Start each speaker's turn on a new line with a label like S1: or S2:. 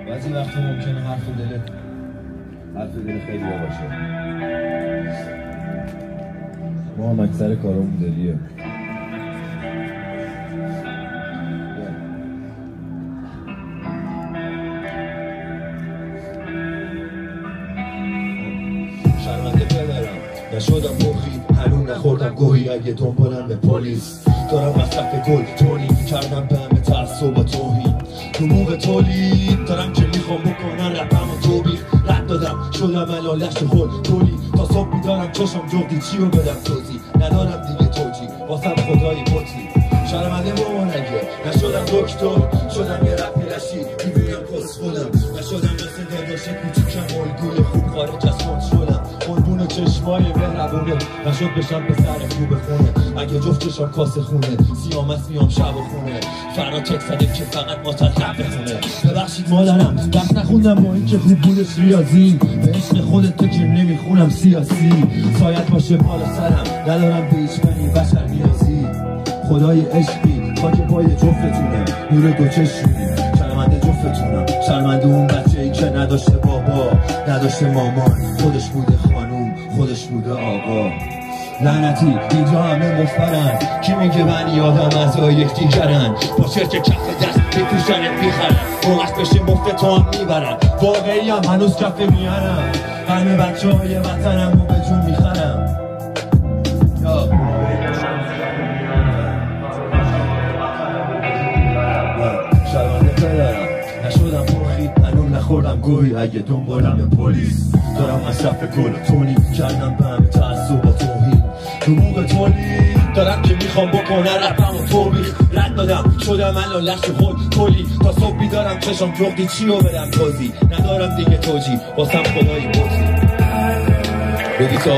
S1: بعضی وقتا ممکنه حرف دل خیلی باشه. ما هم اکثر کارمون دلیه. شرمنده پدرم نشدم مخی، هنون نخوردم گوهی اگه دنبالم به پلیس. دارم مصرف گل تولید کردم به همه تعصب و توهین تو موقع تولید. دارم که میخوام بکنن رپم و توبیخ رد دادم شدم الان لشت خود تولید. تا صبح بیدارم چشم جغدی چی رو بدم توضیح ندارم دیگه توجی واسم خدای بطی. شرمنده مامانگه نشدم دکتر، شدم یه رپی رشی میبینم پس خودم. نشدم مثل داداش کوچیکم الگوی خوب خارج از کنترلم. قربون چشمای مهربونه نشد بشم به سر خوب خونه. اگه جفت چشم کاسه خونه سیامت میام شب و خونه. فرا تک زده که فقط ما تا رپ بخونه. ببخشید مادرم درس نخوندم با اینکه خوب بودش ریاضی. به عشق خودت تو که نمیخونم سیاسی. سایت باشه بالا سرم ندارم به هیچ بنی بشر نیازی. خدای عشقی خاک پای جفتتونه نور دو چشمی. شرمنده جفتتونم، شرمنده اون بچه ای که نداشته بابا نداشته مامان. خودش بوده خانوم خودش بوده آقا. لعنتی اینجا همه مفبرن. کی میگه من یادم از یکدیگرن. با شرک کف دست بپوشنت میخرن. موقعش بشه مفت تو هم میبرن. واقعی هم هنوز کفه میارم. همه بچه های وطنم رو به جون میخرم. شرمنده پدرم نشدم پرخی، هنوز نخوردم گوهی اگه دنبالم به پلیس. دارم مصرف گل و تولید کردم به همه تعصب و توهین تو موقع تولید. دارم که میخوام بکنن رپم و توبیخ رد دادم شدم الان لشت خود کلی. تا صبح بیدارم چشم جغدی چی رو بدم توضیح ندارم دیگه توجی واسم خدای بطی. بگی تا